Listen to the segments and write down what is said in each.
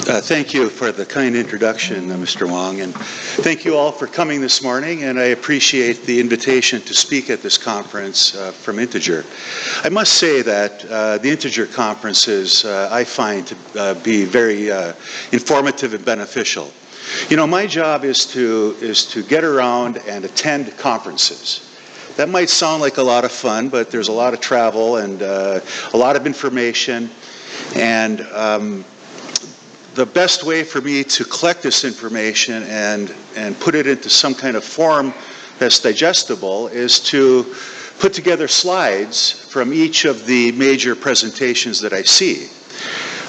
Thank you for the kind introduction, Mr. Wong, and thank you all for coming this morning, and I appreciate the invitation to speak at this conference from Integer. I must say that the Integer conferences I find to be very informative and beneficial. You know, my job is to get around and attend conferences. That might sound like a lot of fun, but there's a lot of travel and a lot of information, and the best way for me to collect this information and put it into some kind of form that's digestible is to put together slides from each of the major presentations that I see.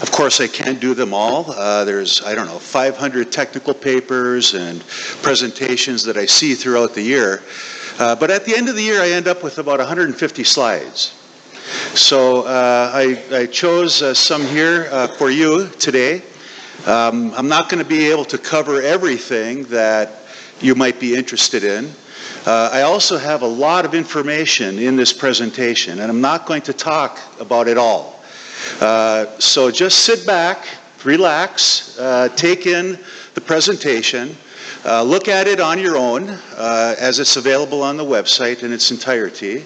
Of course, I can't do them all. There's, 500 technical papers and presentations that I see throughout the year. But at the end of the year, I end up with about 150 slides. So I chose some here for you today. I'm not going to be able to cover everything that you might be interested in. I also have a lot of information in this presentation, and I'm not going to talk about it all. So just sit back, relax, take in the presentation, look at it on your own as it's available on the website in its entirety.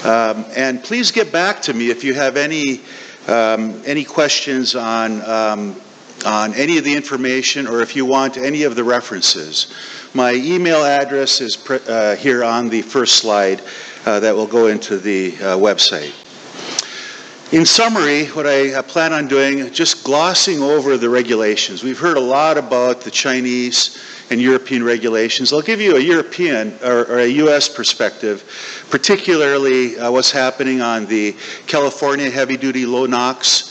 And please get back to me if you have any questions on any of the information, or if you want any of the references. My email address is here on the first slide that will go into the website. In summary, what I plan on doing, just glossing over the regulations. We've heard a lot about the Chinese and European regulations. I'll give you a European or a U.S. perspective, particularly what's happening on the California heavy-duty low NOx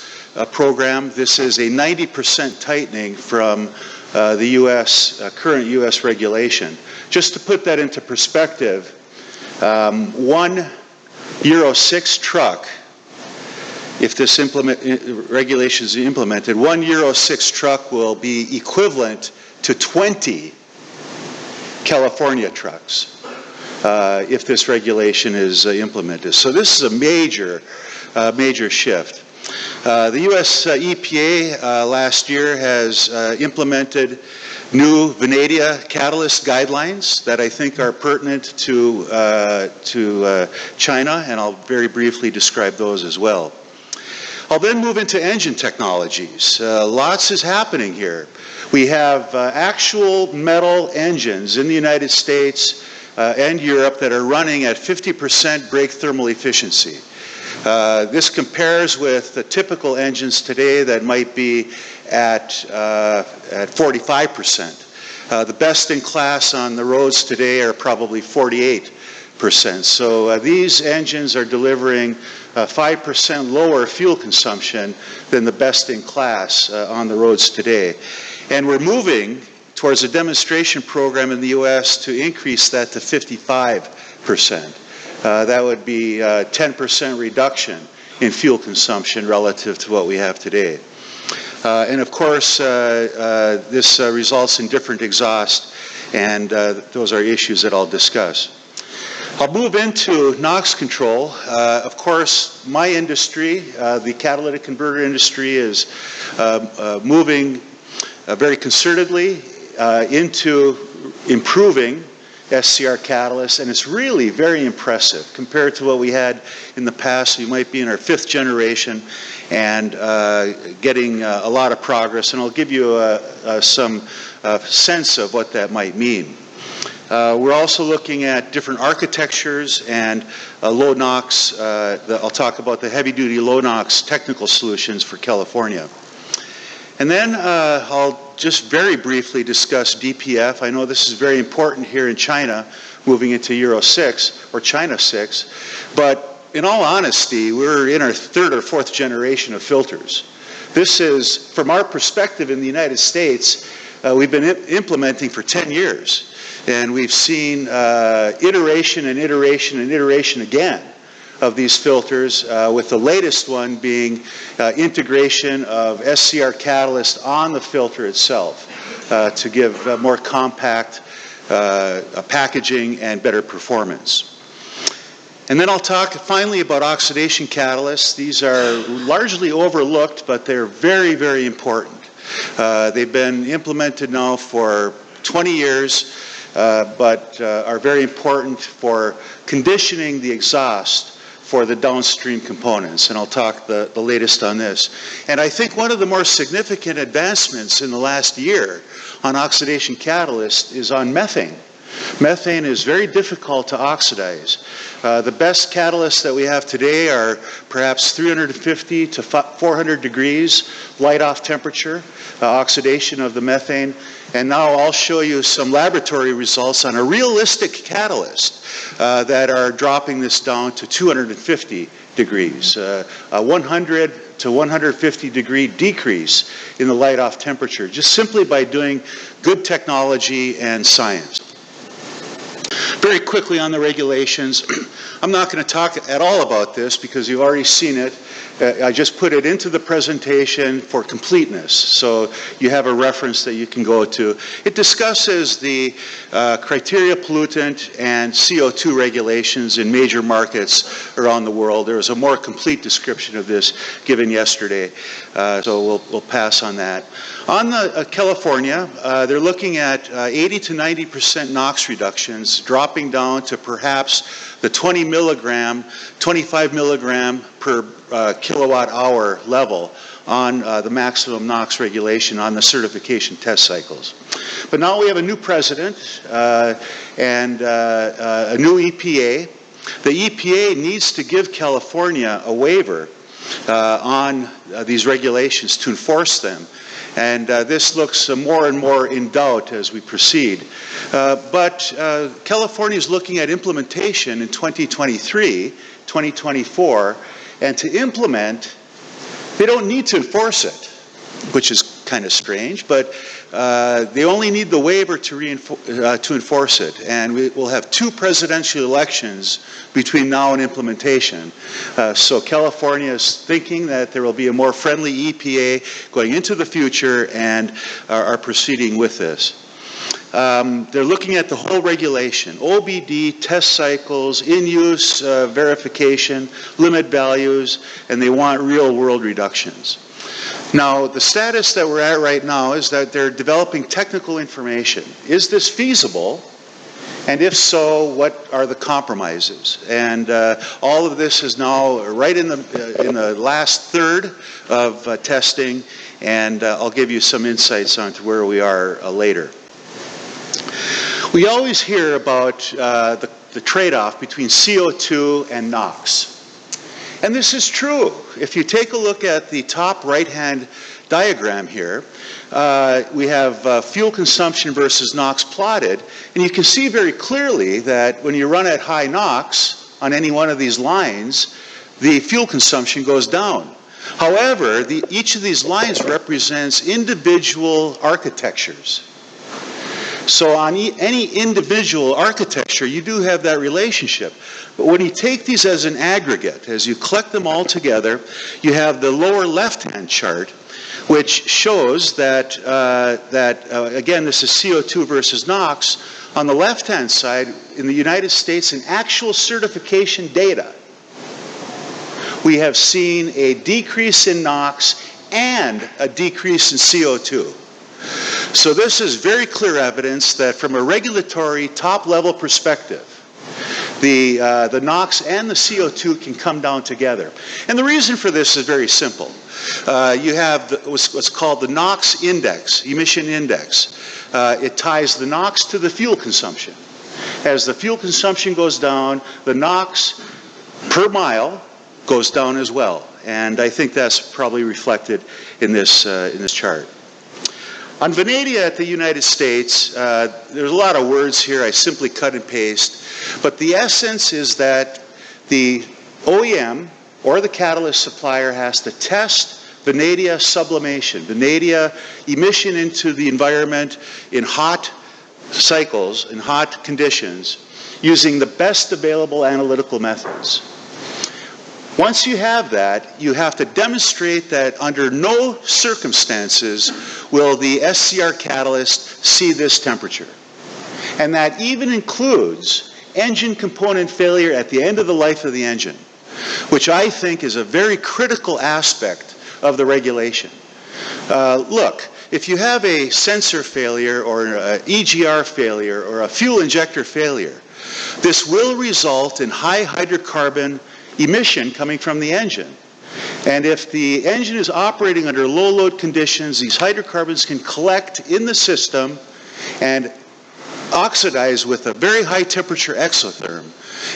program. This is a 90% tightening from the U.S. Current U.S. regulation. Just to put that into perspective, one Euro 6 truck, if this regulation is implemented, one Euro 6 truck will be equivalent to 20 California trucks if this regulation is implemented. So this is a major shift. The U.S. EPA last year has implemented new vanadium catalyst guidelines that I think are pertinent to China, and I'll very briefly describe those as well. I'll then move into engine technologies. Lots is happening here. We have actual metal engines in the United States and Europe that are running at 50% brake thermal efficiency. This compares with the typical engines today that might be at 45%. The best in class on the roads today are probably 48%. So these engines are delivering 5% lower fuel consumption than the best in class on the roads today. And we're moving towards a demonstration program in the U.S. to increase that to 55%. That would be 10% reduction in fuel consumption relative to what we have today. And of course, this results in different exhaust, and those are issues that I'll discuss. I'll move into NOx control. Of course, my industry, the catalytic converter industry, is moving very concertedly into improving SCR catalysts, and it's really very impressive compared to what we had in the past. We might be in our 5th generation and getting a lot of progress, and I'll give you some sense of what that might mean. We're also looking at different architectures and low NOx. I'll talk about the heavy-duty low NOx technical solutions for California. And then I'll just very briefly discuss DPF. I know this is very important here in China, moving into Euro 6 or China 6. But in all honesty, we're in our 3rd or 4th generation of filters. This is, from our perspective in the United States, we've been implementing for 10 years. And we've seen iteration and iteration and iteration again of these filters, with the latest one being integration of SCR catalyst on the filter itself to give more compact packaging and better performance. And then I'll talk finally about oxidation catalysts. These are largely overlooked, but they're very, very important. They've been implemented now for 20 years, but are very important for conditioning the exhaust for the downstream components, and I'll talk the latest on this. And I think one of the more significant advancements in the last year on oxidation catalyst is on methane. Methane is very difficult to oxidize. The best catalysts that we have today are perhaps 350 to 400 degrees light-off temperature, oxidation of the methane. And now I'll show you some laboratory results on a realistic catalyst that are dropping this down to 250 degrees, a 100 to 150 degree decrease in the light-off temperature, just simply by doing good technology and science. Very quickly on the regulations, I'm not going to talk at all about this because you've already seen it. I just put it into the presentation for completeness, so you have a reference that you can go to. It discusses the criteria pollutant and CO2 regulations in major markets around the world. There was a more complete description of this given yesterday, so we'll pass on that. On the California, they're looking at 80 to 90% NOx reductions, dropping down to perhaps the 20 milligram, 25 milligram per kilowatt hour level on the maximum NOx regulation on the certification test cycles. But now we have a new president and a new EPA. The EPA needs to give California a waiver on these regulations to enforce them. And this looks more and more in doubt as we proceed. But California is looking at implementation in 2023, 2024, and to implement, they don't need to enforce it, which is kind of strange, but they only need the waiver to enforce it. And we will have 2 presidential elections between now and implementation. So California is thinking that there will be a more friendly EPA going into the future and are proceeding with this. They're looking at the whole regulation, OBD, test cycles, in-use verification, limit values, and they want real-world reductions. Now, the status that we're at right now is that they're developing technical information. Is this feasible? And if so, what are the compromises? And all of this is now right in the last third of testing, and I'll give you some insights onto where we are later. We always hear about the trade-off between CO2 and NOx. And this is true. If you take a look at the top right-hand diagram here, we have fuel consumption versus NOx plotted, and you can see very clearly that when you run at high NOx on any one of these lines, the fuel consumption goes down. However, each of these lines represents individual architectures. So on any individual architecture, you do have that relationship. But when you take these as an aggregate, as you collect them all together, you have the lower left-hand chart, which shows that, again, this is CO2 versus NOx. On the left-hand side, in the United States, in actual certification data, we have seen a decrease in NOx and a decrease in CO2. So this is very clear evidence that from a regulatory top-level perspective, the NOx and the CO2 can come down together. And the reason for this is very simple. You have what's called the NOx index, emission index. It ties the NOx to the fuel consumption. As the fuel consumption goes down, the NOx per mile goes down as well. And I think that's probably reflected in this chart. On vanadium at the United States, there's a lot of words here. I simply cut and paste. But the essence is that the OEM or the catalyst supplier has to test vanadium sublimation, vanadium emission into the environment in hot cycles, in hot conditions, using the best available analytical methods. Once you have that, you have to demonstrate that under no circumstances will the SCR catalyst see this temperature. And that even includes engine component failure at the end of the life of the engine, which I think is a very critical aspect of the regulation. Look, if you have a sensor failure or an EGR failure or a fuel injector failure, this will result in high hydrocarbon emission coming from the engine. And if the engine is operating under low load conditions, these hydrocarbons can collect in the system and oxidize with a very high temperature exotherm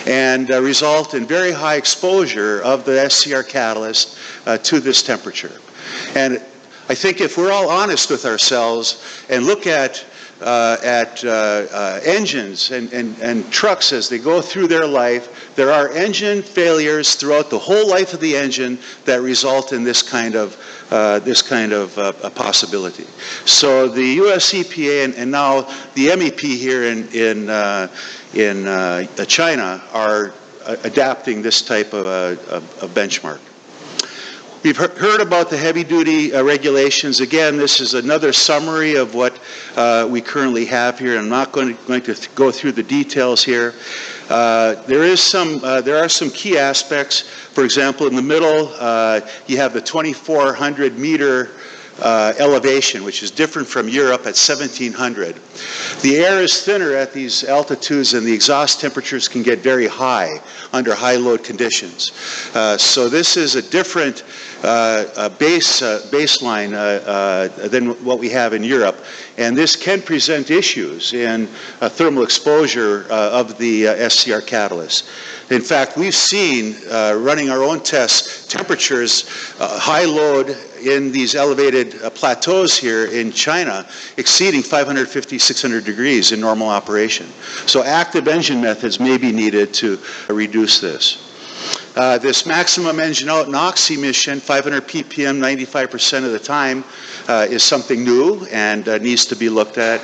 and result in very high exposure of the SCR catalyst to this temperature. And I think if we're all honest with ourselves and look at engines and trucks as they go through their life, there are engine failures throughout the whole life of the engine that result in this kind of a possibility. So the U.S. EPA and now the MEP here in China are adapting this type of a benchmark. We've heard about the heavy-duty regulations. Again, this is another summary of what we currently have here. I'm not going to go through the details here. There are some key aspects. For example, in the middle, you have the 2,400 meter elevation, which is different from Europe at 1,700. The air is thinner at these altitudes and the exhaust temperatures can get very high under high load conditions. So this is a different baseline than what we have in Europe. And this can present issues in thermal exposure of the SCR catalyst. In fact, we've seen, running our own tests, temperatures, high load in these elevated plateaus here in China exceeding 550, 600 degrees in normal operation. So active engine methods may be needed to reduce this. This maximum engine out NOx emission, 500 ppm 95% of the time, is something new and needs to be looked at.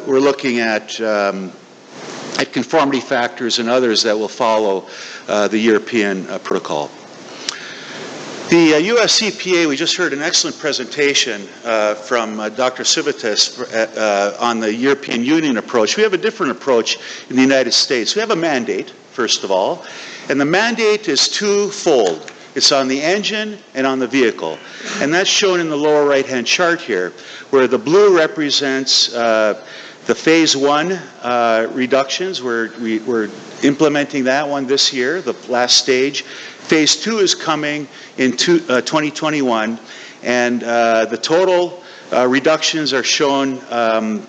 We're looking at conformity factors and others that will follow the European protocol. The U.S. EPA, we just heard an excellent presentation from Dr. Civitas on the European Union approach. We have a different approach in the United States. We have a mandate, first of all, and the mandate is twofold. It's on the engine and on the vehicle. And that's shown in the lower right-hand chart here, where the blue represents the phase 1 reductions. We're implementing that one this year, the last stage. Phase 2 is coming in 2021, and the total reductions are shown on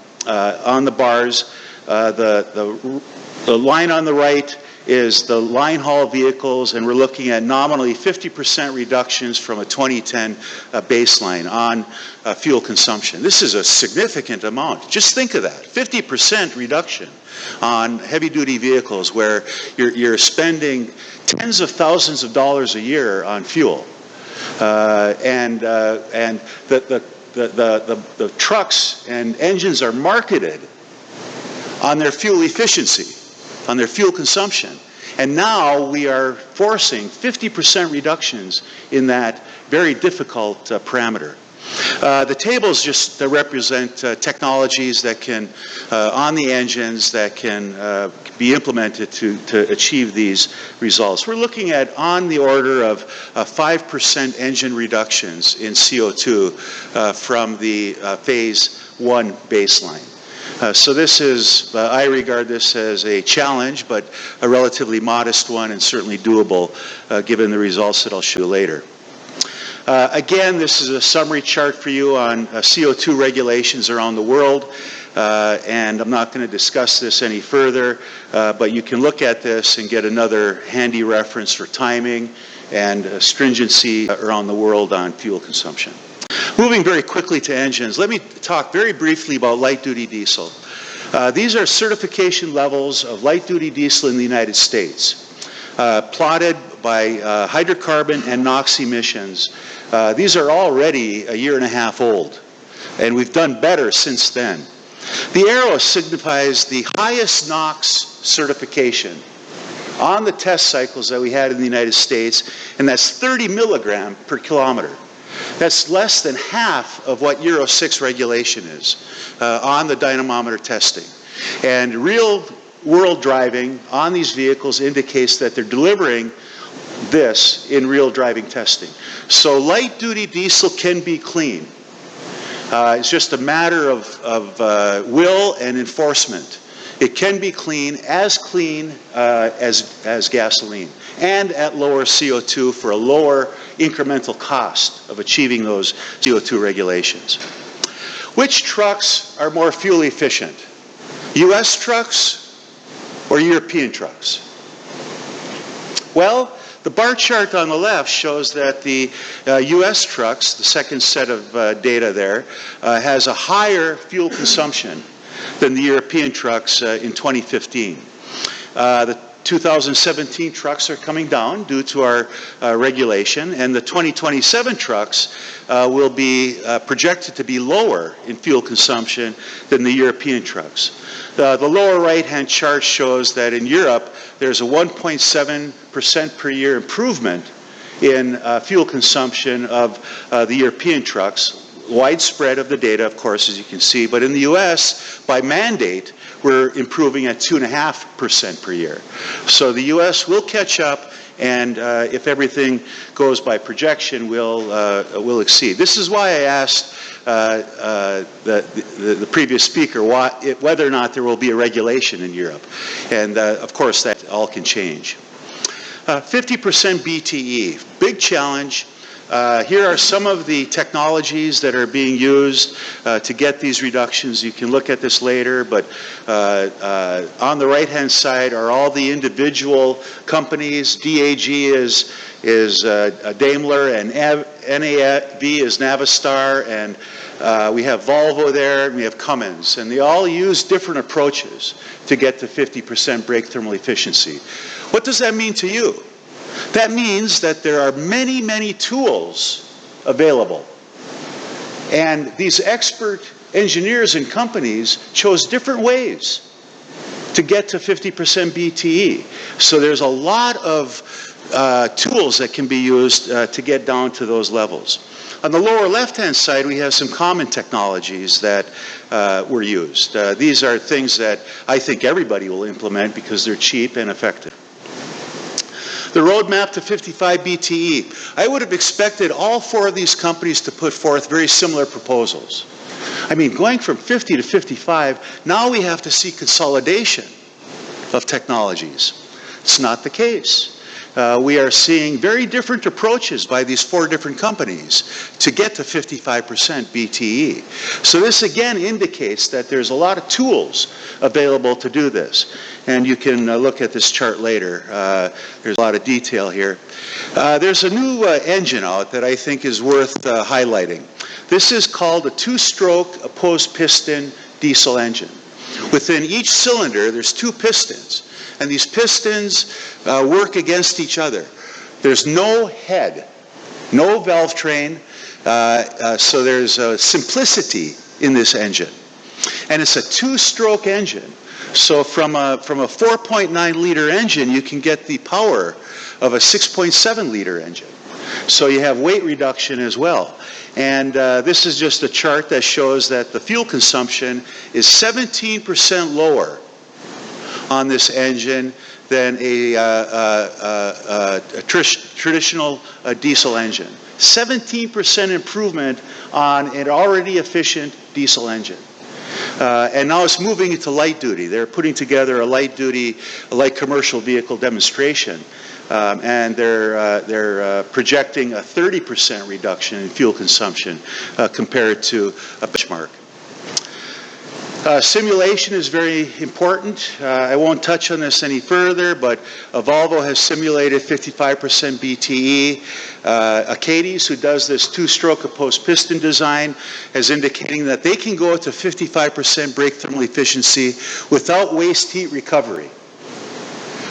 the bars. The line on the right is the line haul vehicles, and we're looking at nominally 50% reductions from a 2010 baseline on fuel consumption. This is a significant amount. Just think of that, 50% reduction on heavy-duty vehicles where you're spending tens of thousands of dollars a year on fuel. And the trucks and engines are marketed on their fuel efficiency, on their fuel consumption. And now we are forcing 50% reductions in that very difficult parameter. The tables just represent technologies that can, on the engines, that can be implemented to achieve these results. We're looking at on the order of 5% engine reductions in CO2 from the phase 1 baseline. So this is, I regard this as a challenge, but a relatively modest one and certainly doable given the results that I'll show later. Again, this is a summary chart for you on CO2 regulations around the world, and I'm not going to discuss this any further, but you can look at this and get another handy reference for timing and stringency around the world on fuel consumption. Moving very quickly to engines, let me talk very briefly about light-duty diesel. These are certification levels of light-duty diesel in the United States, plotted by hydrocarbon and NOx emissions. These are already a year and a half old, and we've done better since then. The arrow signifies the highest NOx certification on the test cycles that we had in the United States, and that's 30 milligram per kilometer. That's less than half of what Euro 6 regulation is on the dynamometer testing. And real world driving on these vehicles indicates that they're delivering this in real driving testing. So light-duty diesel can be clean. It's just a matter of will and enforcement. It can be clean as gasoline, and at lower CO2 for a lower incremental cost of achieving those CO2 regulations. Which trucks are more fuel efficient? US trucks or European trucks? Well, the bar chart on the left shows that the US trucks, the second set of data there, has a higher fuel consumption than the European trucks in 2015. The 2017 trucks are coming down due to our regulation, and the 2027 trucks will be projected to be lower in fuel consumption than the European trucks. The lower right-hand chart shows that in Europe, there's a 1.7% per year improvement in fuel consumption of the European trucks. Widespread of the data, of course, as you can see, but in the US, by mandate, we're improving at 2.5% per year. So the US will catch up, and if everything goes by projection, will exceed. This is why I asked the previous speaker whether or not there will be a regulation in Europe. And of course, that all can change. 50% BTE, big challenge. Here are some of the technologies that are being used to get these reductions. You can look at this later, but on the right-hand side are all the individual companies. DAG is Daimler, and NAV is Navistar, and we have Volvo there, and we have Cummins, and they all use different approaches to get to 50% brake thermal efficiency. What does that mean to you? That means that there are many, many tools available. And these expert engineers and companies chose different ways to get to 50% BTE. So there's a lot of tools that can be used to get down to those levels. On the lower left-hand side, we have some common technologies that were used. These are things that I think everybody will implement because they're cheap and effective. The roadmap to 55 BTE. I would have expected all four of these companies to put forth very similar proposals. I mean, going from 50 to 55, now we have to see consolidation of technologies. It's not the case. We are seeing very different approaches by these four different companies to get to 55% BTE. So this again indicates that there's a lot of tools available to do this. And you can look at this chart later. There's a lot of detail here. There's a new engine out that I think is worth highlighting. This is called a two-stroke opposed piston diesel engine. Within each cylinder, there's two pistons. And these pistons work against each other. There's no head, no valve train, so there's simplicity in this engine. And it's a two-stroke engine. So from a 4.9 liter engine, you can get the power of a 6.7 liter engine. So you have weight reduction as well. And this is just a chart that shows that the fuel consumption is 17% lower on this engine than a traditional diesel engine. 17% improvement on an already efficient diesel engine. And now it's moving into light duty. They're putting together a light commercial vehicle demonstration. And they're projecting a 30% reduction in fuel consumption compared to a benchmark. Simulation is very important. I won't touch on this any further, but Volvo has simulated 55% BTE. Acades, who does this two-stroke opposed piston design, is indicating that they can go up to 55% brake thermal efficiency without waste heat recovery,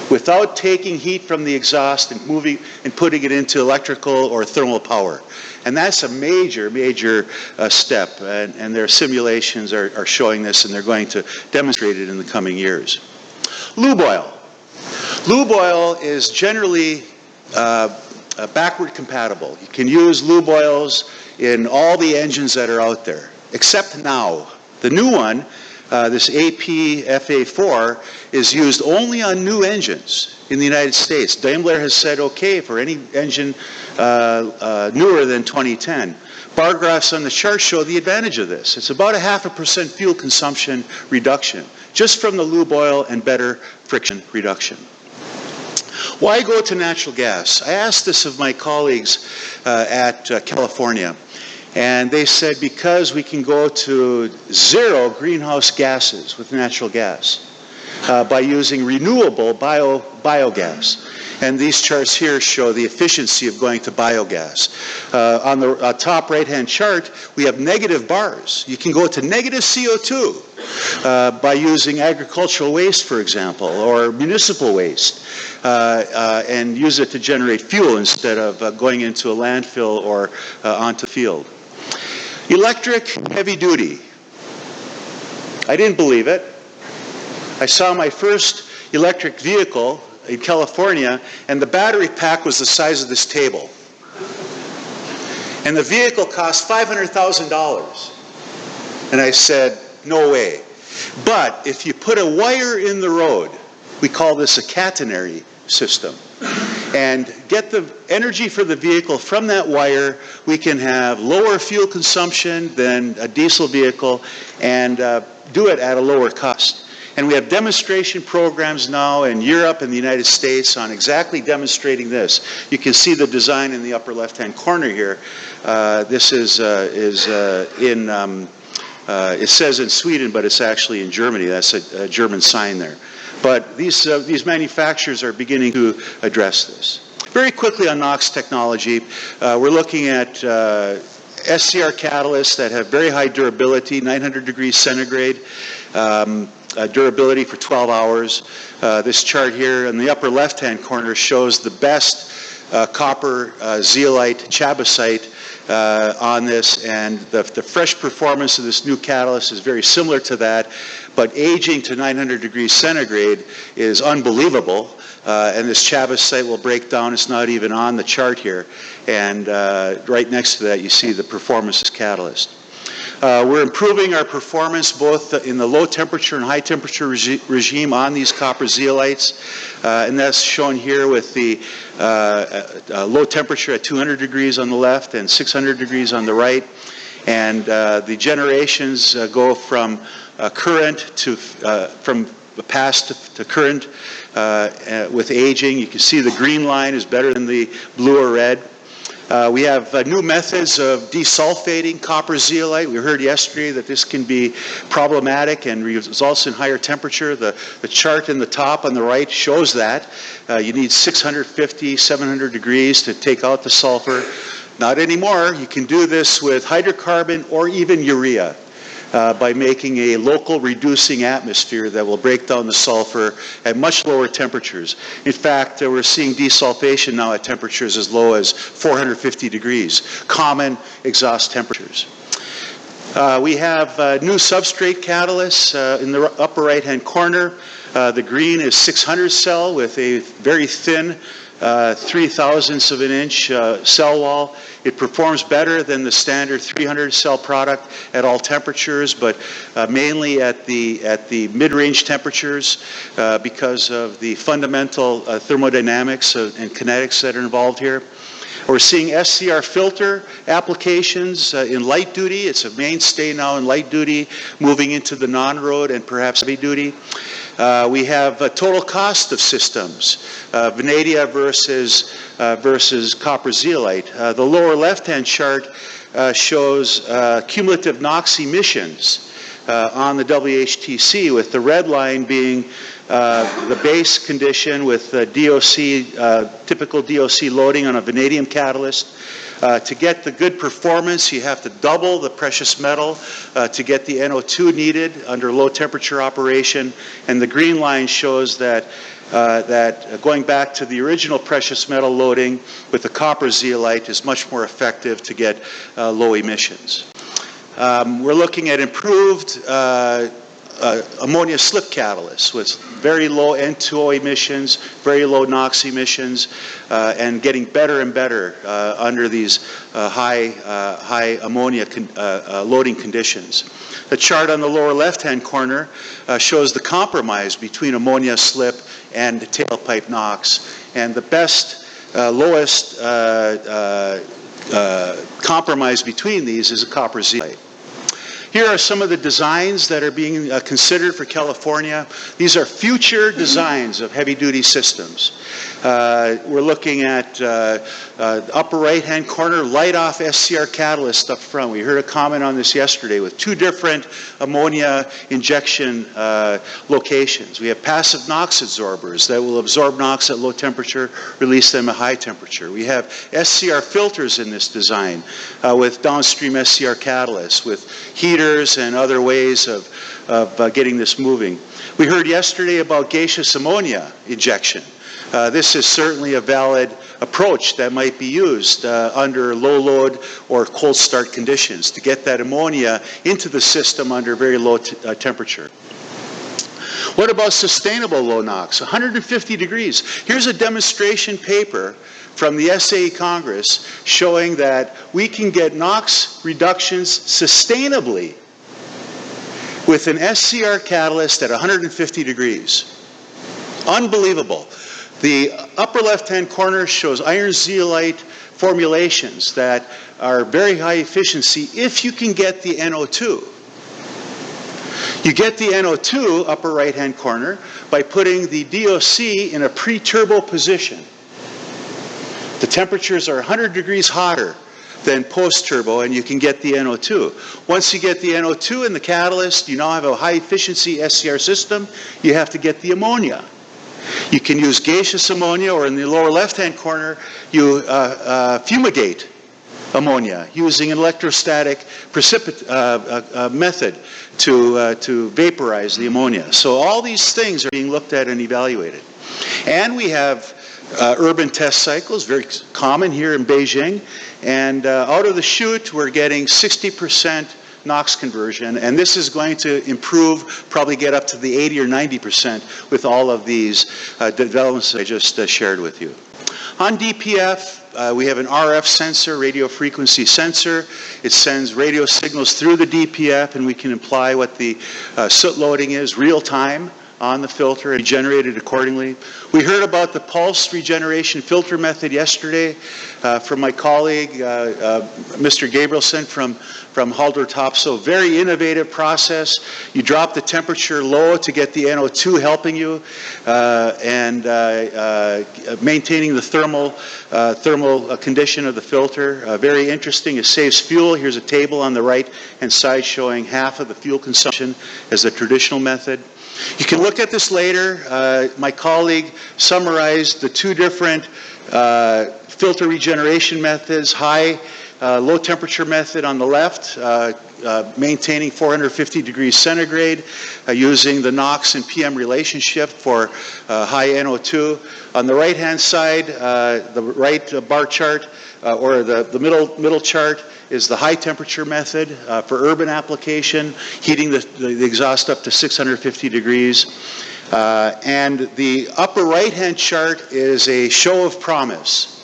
without taking heat from the exhaust and putting it into electrical or thermal power. And that's a major, major step. And their simulations are showing this, and they're going to demonstrate it in the coming years. Lube oil. Lube oil is generally backward compatible. You can use lube oils in all the engines that are out there, except now. The new one this AP-FA4 is used only on new engines in the United States. Daimler has said okay for any engine newer than 2010. Bar graphs on the chart show the advantage of this. It's about 0.5% fuel consumption reduction, just from the lube oil and better friction reduction. Why go to natural gas? I asked this of my colleagues at California, and they said because we can go to 0 greenhouse gases with natural gas by using renewable biogas. And these charts here show the efficiency of going to biogas. On the top right-hand chart, we have negative bars. You can go to negative CO2 by using agricultural waste, for example, or municipal waste, and use it to generate fuel instead of going into a landfill or onto the field. Electric heavy duty. I didn't believe it. I saw my first electric vehicle in California, and the battery pack was the size of this table. And the vehicle cost $500,000. And I said, no way. But if you put a wire in the road, we call this a catenary system, and get the energy for the vehicle from that wire, we can have lower fuel consumption than a diesel vehicle and do it at a lower cost. And we have demonstration programs now in Europe and the United States on exactly demonstrating this. You can see the design in the upper left-hand corner here. This it says in Sweden, but it's actually in Germany. That's a German sign there. But these manufacturers are beginning to address this. Very quickly on NOx technology, we're looking at SCR catalysts that have very high durability, 900 degrees centigrade. Durability for 12 hours. This chart here in the upper left-hand corner shows the best copper zeolite chabazite on this, and the fresh performance of this new catalyst is very similar to that, but aging to 900 degrees centigrade is unbelievable, and this chabazite will break down. It's not even on the chart here, and right next to that you see the performance of this catalyst. We're improving our performance both in the low temperature and high temperature regime on these copper zeolites, and that's shown here with the low temperature at 200 degrees on the left and 600 degrees on the right. And the generations go from current to from past to current with aging. You can see the green line is better than the blue or red. We have new methods of desulfating copper zeolite. We heard yesterday that this can be problematic and results in higher temperature. The chart in the top on the right shows that. You need 650, 700 degrees to take out the sulfur. Not anymore. You can do this with hydrocarbon or even urea. By making a local reducing atmosphere that will break down the sulfur at much lower temperatures. In fact, we're seeing desulfation now at temperatures as low as 450 degrees, common exhaust temperatures. We have new substrate catalysts in the upper right-hand corner. The green is 600 cell with a very thin 0.003 of an inch cell wall. It performs better than the standard 300 cell product at all temperatures, but mainly at the mid-range temperatures because of the fundamental thermodynamics and kinetics that are involved here. We're seeing SCR filter applications in light duty. It's a mainstay now in light duty, moving into the non-road and perhaps heavy duty. We have a total cost of systems, vanadium versus copper zeolite. The lower left-hand chart shows cumulative NOx emissions on the WHTC, with the red line being the base condition with DOC, typical DOC loading on a vanadium catalyst. To get the good performance, you have to double the precious metal to get the NO2 needed under low temperature operation. And the green line shows that going back to the original precious metal loading with the copper zeolite is much more effective to get low emissions. We're looking at improved ammonia slip catalyst with very low N2O emissions, very low NOx emissions, and getting better and better under these high ammonia loading conditions. The chart on the lower left-hand corner shows the compromise between ammonia slip and tailpipe NOx, and the best, lowest compromise between these is a copper zeolite. Here are some of the designs that are being considered for California. These are future designs of heavy-duty systems. We're looking at upper right-hand corner, light-off SCR catalyst up front. We heard a comment on this yesterday with two different ammonia injection locations. We have passive NOx absorbers that will absorb NOx at low temperature, release them at high temperature. We have SCR filters in this design with downstream SCR catalysts, with heaters and other ways of getting this moving. We heard yesterday about gaseous ammonia injection. This is certainly a valid approach that might be used under low load or cold start conditions to get that ammonia into the system under very low temperature. What about sustainable low NOx? 150 degrees. Here's a demonstration paper from the SAE Congress showing that we can get NOx reductions sustainably with an SCR catalyst at 150 degrees. Unbelievable. The upper left-hand corner shows iron zeolite formulations that are very high efficiency if you can get the NO2. You get the NO2, upper right-hand corner, by putting the DOC in a pre-turbo position. The temperatures are 100 degrees hotter than post-turbo, and you can get the NO2. Once you get the NO2 in the catalyst, you now have a high-efficiency SCR system. You have to get the ammonia. You can use gaseous ammonia, or in the lower left-hand corner, you fumigate ammonia using an electrostatic method to vaporize the ammonia. So all these things are being looked at and evaluated. And we have urban test cycles, very common here in Beijing. And out of the chute, we're getting 60% NOx conversion, and this is going to improve, probably get up to the 80 or 90% with all of these developments I just shared with you. On DPF, we have an RF sensor, radio frequency sensor. It sends radio signals through the DPF, and we can apply what the soot loading is real time on the filter and generate it accordingly. We heard about the pulse regeneration filter method yesterday from my colleague, Mr. Gabrielson from Haldor Topsoe. Very innovative process. You drop the temperature low to get the NO2 helping you and maintaining the thermal condition of the filter. Very interesting. It saves fuel. Here's a table on the right-hand side showing half of the fuel consumption as the traditional method. You can look at this later. My colleague summarized the two different filter regeneration methods, low temperature method on the left, maintaining 450 degrees centigrade, using the NOx and PM relationship for high NO2. On the right-hand side, the right bar chart, or the middle chart, is the high temperature method for urban application, heating the exhaust up to 650 degrees. And the upper right-hand chart is a show of promise.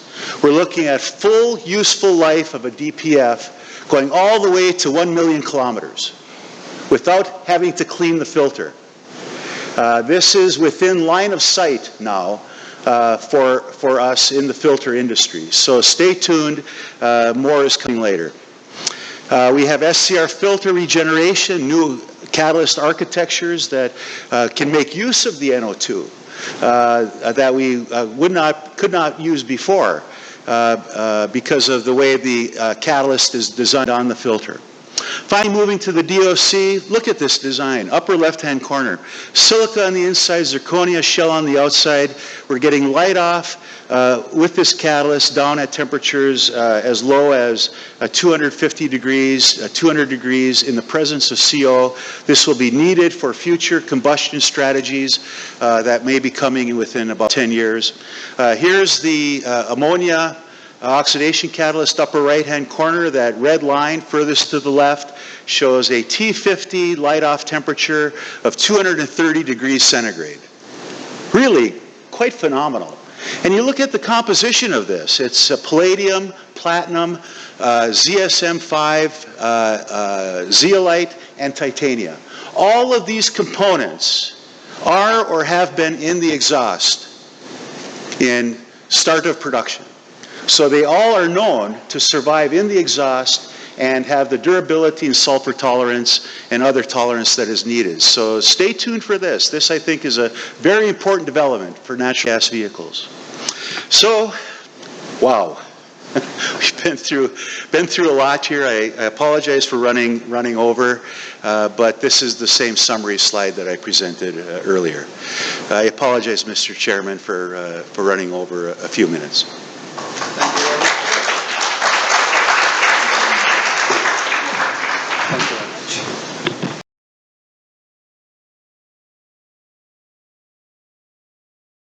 We're looking at full useful life of a DPF going all the way to 1 million kilometers without having to clean the filter. This is within line of sight now for us in the filter industry. So stay tuned, more is coming later. We have SCR filter regeneration, new catalyst architectures that can make use of the NO2 that we could not use before because of the way the catalyst is designed on the filter. Finally, moving to the DOC, look at this design, upper left-hand corner. Silica on the inside, zirconia shell on the outside. We're getting light off with this catalyst down at temperatures as low as 250 degrees, 200 degrees in the presence of CO. This will be needed for future combustion strategies that may be coming within about 10 years. Here's the ammonia oxidation catalyst, upper right-hand corner, that red line furthest to the left, shows a T50 light-off temperature of 230 degrees centigrade. Really quite phenomenal. And you look at the composition of this. It's palladium, platinum, ZSM-5, zeolite, and titanium. All of these components are or have been in the exhaust in start of production. So they all are known to survive in the exhaust and have the durability and sulfur tolerance and other tolerance that is needed. So stay tuned for this. This, I think, is a very important development for natural gas vehicles. So, wow. We've been through a lot here. I apologize for running over, but this is the same summary slide that I presented earlier. I apologize, Mr. Chairman, for running over a few minutes.